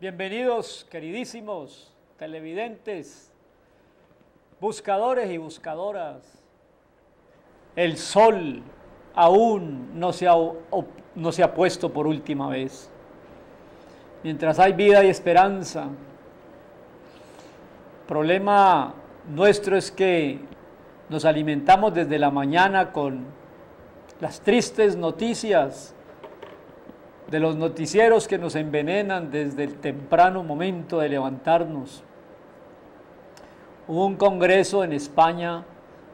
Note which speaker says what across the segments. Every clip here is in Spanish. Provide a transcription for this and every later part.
Speaker 1: Bienvenidos, queridísimos televidentes, buscadores y buscadoras. El sol aún no se ha puesto por última vez. Mientras hay vida y esperanza, el problema nuestro es que nos alimentamos desde la mañana con las tristes noticias de los noticieros que nos envenenan desde el temprano momento de levantarnos. Hubo un congreso en España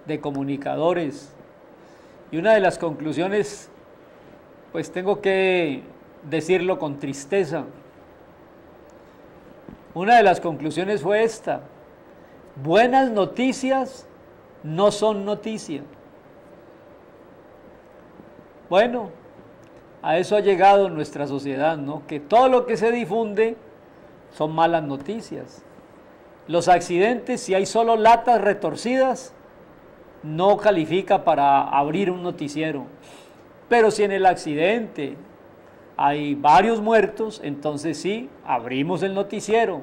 Speaker 1: de comunicadores y una de las conclusiones, pues tengo que decirlo con tristeza, una de las conclusiones fue esta: buenas noticias no son noticia. Bueno, a eso ha llegado nuestra sociedad, ¿no? Que todo lo que se difunde son malas noticias. Los accidentes, si hay solo latas retorcidas, no califica para abrir un noticiero. Pero si en el accidente hay varios muertos, entonces sí, abrimos el noticiero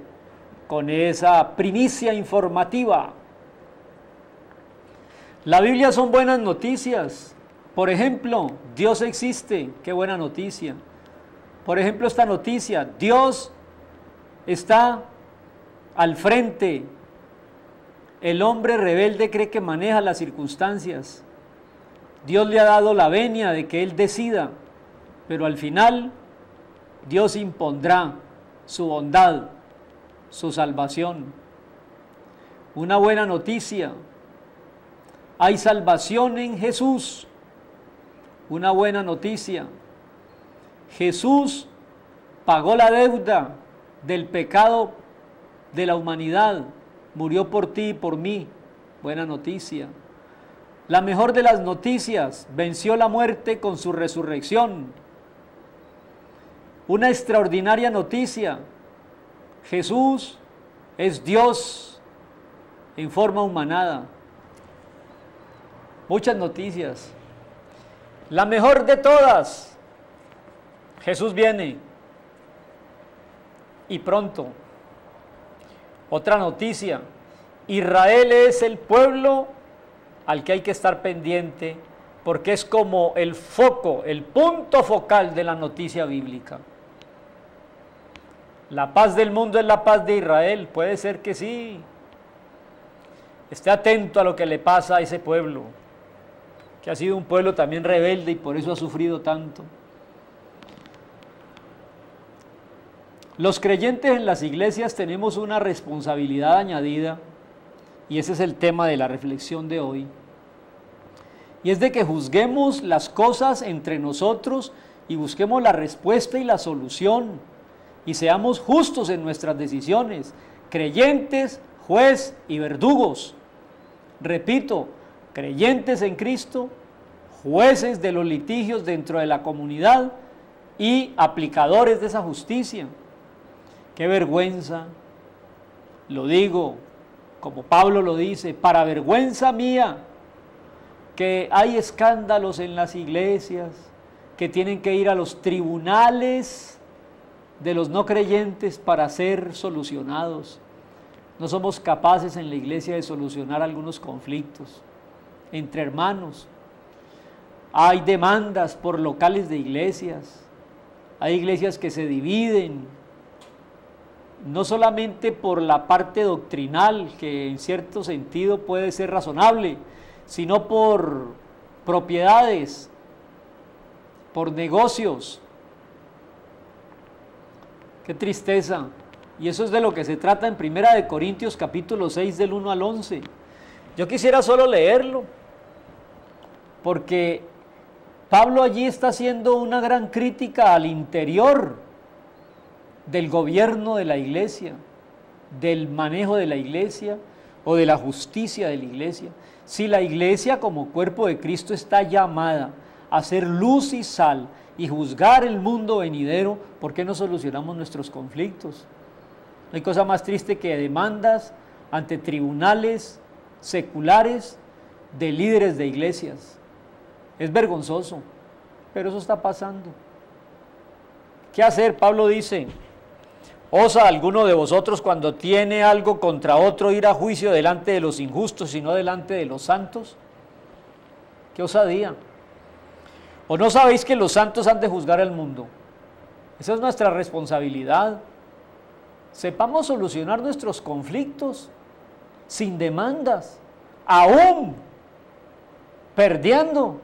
Speaker 1: con esa primicia informativa. La Biblia son buenas noticias. Por ejemplo, Dios existe, qué buena noticia. Por ejemplo, esta noticia: Dios está al frente. El hombre rebelde cree que maneja las circunstancias. Dios le ha dado la venia de que Él decida, pero al final Dios impondrá su bondad, su salvación. Una buena noticia: hay salvación en Jesús. Una buena noticia: Jesús pagó la deuda del pecado de la humanidad, murió por ti y por mí. Buena noticia. La mejor de las noticias: venció la muerte con su resurrección. Una extraordinaria noticia: Jesús es Dios en forma humanada. Muchas noticias. La mejor de todas: Jesús viene y pronto. Otra noticia: Israel es el pueblo al que hay que estar pendiente, porque es como el foco, el punto focal de la noticia bíblica. La paz del mundo es la paz de Israel. Puede ser que sí. Esté atento a lo que le pasa a ese pueblo, que ha sido un pueblo también rebelde y por eso ha sufrido tanto. Los creyentes en las iglesias tenemos una responsabilidad añadida, y ese es el tema de la reflexión de hoy, y es de que juzguemos las cosas entre nosotros y busquemos la respuesta y la solución, y seamos justos en nuestras decisiones, creyentes, juez y verdugos. Repito, creyentes en Cristo, jueces de los litigios dentro de la comunidad y aplicadores de esa justicia. Qué vergüenza, lo digo como Pablo lo dice, para vergüenza mía, que hay escándalos en las iglesias, que tienen que ir a los tribunales de los no creyentes para ser solucionados. No somos capaces en la iglesia de solucionar algunos conflictos entre hermanos. Hay demandas por locales de iglesias, hay iglesias que se dividen, no solamente por la parte doctrinal, que en cierto sentido puede ser razonable, sino por propiedades, por negocios. Qué tristeza. Y eso es de lo que se trata en 1 Corintios capítulo 6 del 1 al 11. Yo quisiera solo leerlo, porque Pablo allí está haciendo una gran crítica al interior del gobierno de la iglesia, del manejo de la iglesia o de la justicia de la iglesia. Si la iglesia como cuerpo de Cristo está llamada a ser luz y sal y juzgar el mundo venidero, ¿por qué no solucionamos nuestros conflictos? No hay cosa más triste que demandas ante tribunales seculares de líderes de iglesias. Es vergonzoso, pero eso está pasando. ¿Qué hacer? Pablo dice: ¿Osa alguno de vosotros cuando tiene algo contra otro ir a juicio delante de los injustos y no delante de los santos? ¡Qué osadía! ¿O no sabéis que los santos han de juzgar al mundo? Esa es nuestra responsabilidad. Sepamos solucionar nuestros conflictos sin demandas, aún perdiendo.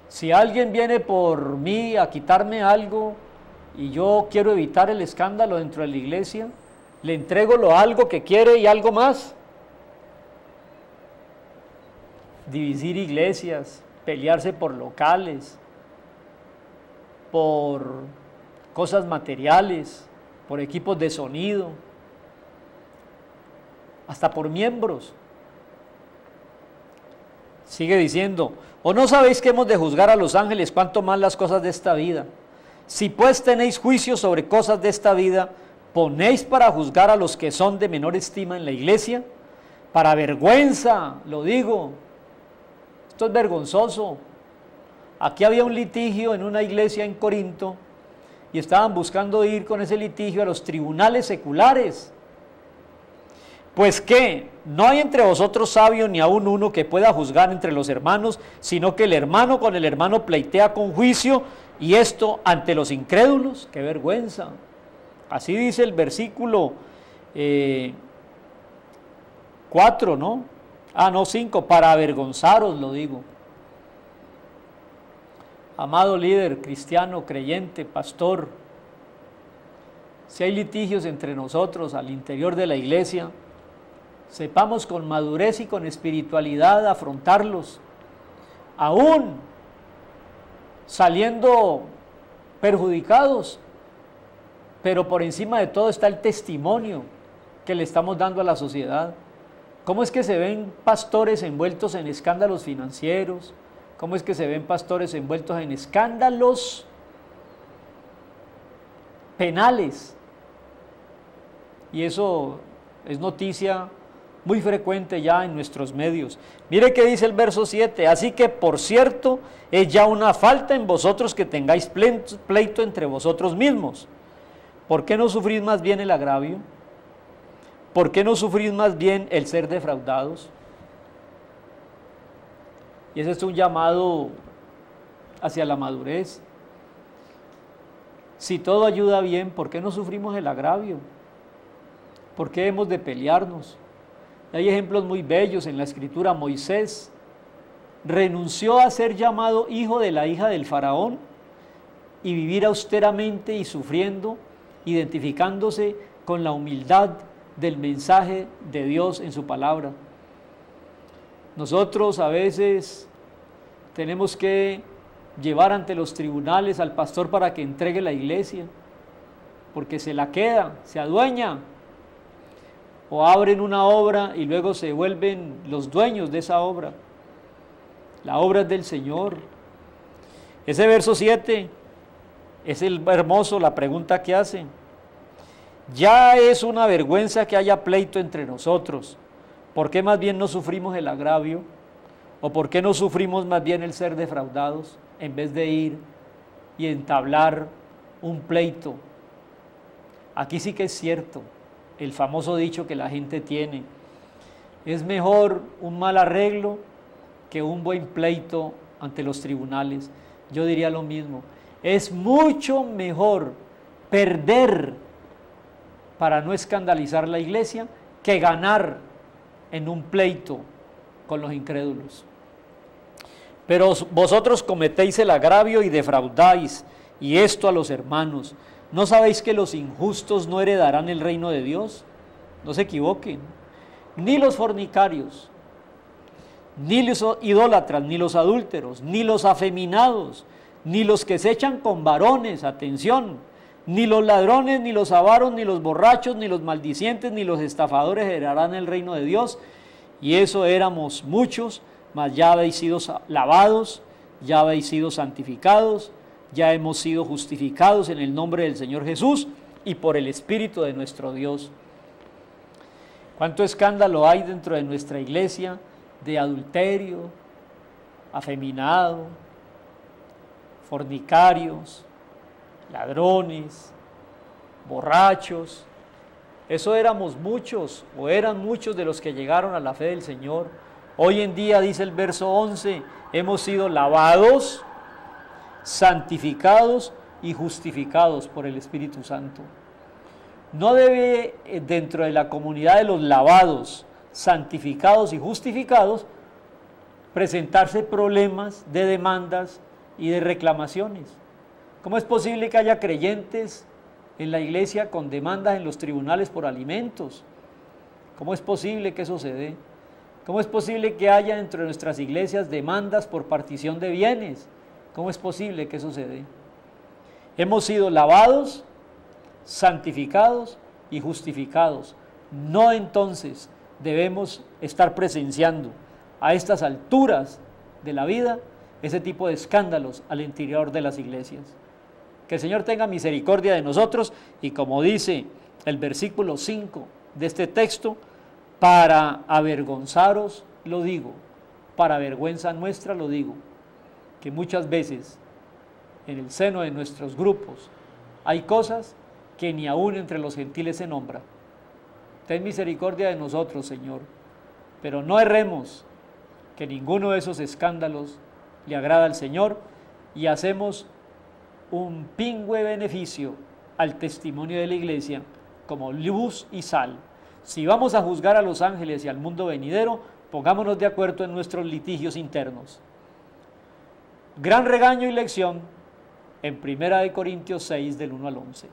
Speaker 1: Si alguien viene por mí a quitarme algo y yo quiero evitar el escándalo dentro de la iglesia, le entrego lo algo que quiere y algo más. Dividir iglesias, pelearse por locales, por cosas materiales, por equipos de sonido, hasta por miembros. Sigue diciendo, ¿o no sabéis que hemos de juzgar a los ángeles cuanto más las cosas de esta vida? Si pues tenéis juicio sobre cosas de esta vida, ¿ponéis para juzgar a los que son de menor estima en la iglesia? Para vergüenza, lo digo. Esto es vergonzoso. Aquí había un litigio en una iglesia en Corinto y estaban buscando ir con ese litigio a los tribunales seculares. Pues ¿qué? No hay entre vosotros sabio ni aun uno que pueda juzgar entre los hermanos, sino que el hermano con el hermano pleitea con juicio, y esto ante los incrédulos. ¡Qué vergüenza! Así dice el versículo 4, ¿no? 5, para avergonzaros, lo digo. Amado líder, cristiano, creyente, pastor, si hay litigios entre nosotros al interior de la iglesia, sepamos con madurez y con espiritualidad afrontarlos, aún saliendo perjudicados, pero por encima de todo está el testimonio que le estamos dando a la sociedad. ¿Cómo es que se ven pastores envueltos en escándalos financieros? ¿Cómo es que se ven pastores envueltos en escándalos penales? Y eso es noticia muy frecuente ya en nuestros medios. Mire qué dice el verso 7, así que por cierto es ya una falta en vosotros que tengáis pleito entre vosotros mismos. ¿Por qué no sufrís más bien el agravio? ¿Por qué no sufrís más bien el ser defraudados? Y ese es un llamado hacia la madurez. Si todo ayuda bien, ¿por qué no sufrimos el agravio? ¿Por qué hemos de pelearnos? Hay ejemplos muy bellos en la Escritura. Moisés renunció a ser llamado hijo de la hija del faraón y vivir austeramente y sufriendo, identificándose con la humildad del mensaje de Dios en su palabra. Nosotros a veces tenemos que llevar ante los tribunales al pastor para que entregue la iglesia, porque se la queda, se adueña, o abren una obra y luego se vuelven los dueños de esa obra. La obra es del Señor. Ese verso 7 es el hermoso, la pregunta que hace. Ya es una vergüenza que haya pleito entre nosotros. ¿Por qué más bien no sufrimos el agravio? ¿O por qué no sufrimos más bien el ser defraudados en vez de ir y entablar un pleito? Aquí sí que es cierto el famoso dicho que la gente tiene: es mejor un mal arreglo que un buen pleito ante los tribunales. Yo diría lo mismo, es mucho mejor perder para no escandalizar la iglesia que ganar en un pleito con los incrédulos. Pero vosotros cometéis el agravio y defraudáis, y esto a los hermanos. ¿No sabéis que los injustos no heredarán el reino de Dios? No se equivoquen. Ni los fornicarios, ni los idólatras, ni los adúlteros, ni los afeminados, ni los que se echan con varones, atención, ni los ladrones, ni los avaros, ni los borrachos, ni los maldicientes, ni los estafadores heredarán el reino de Dios. Y eso éramos muchos, mas ya habéis sido lavados, ya habéis sido santificados, ya hemos sido justificados en el nombre del Señor Jesús y por el Espíritu de nuestro Dios. ¿Cuánto escándalo hay dentro de nuestra iglesia de adulterio, afeminado, fornicarios, ladrones, borrachos. Eso éramos muchos, o eran muchos de los que llegaron a la fe del Señor. Hoy en día, dice el verso 11, hemos sido lavados, santificados y justificados por el Espíritu Santo. No debe, dentro de la comunidad de los lavados, santificados y justificados, presentarse problemas de demandas y de reclamaciones. ¿Cómo es posible que haya creyentes en la iglesia con demandas en los tribunales por alimentos? ¿Cómo es posible que eso se dé? ¿Cómo es posible que haya dentro de nuestras iglesias demandas por partición de bienes? ¿Cómo es posible que eso se dé? Hemos sido lavados, santificados y justificados. No entonces debemos estar presenciando a estas alturas de la vida ese tipo de escándalos al interior de las iglesias. Que el Señor tenga misericordia de nosotros y, como dice el versículo 5 de este texto, para avergonzaros lo digo, para vergüenza nuestra lo digo, que muchas veces en el seno de nuestros grupos hay cosas que ni aún entre los gentiles se nombran. Ten misericordia de nosotros, Señor, pero no erremos, que ninguno de esos escándalos le agrada al Señor y hacemos un pingüe beneficio al testimonio de la iglesia como luz y sal. Si vamos a juzgar a los ángeles y al mundo venidero, pongámonos de acuerdo en nuestros litigios internos. Gran regaño y lección en 1 Corintios 6, del 1 al 11.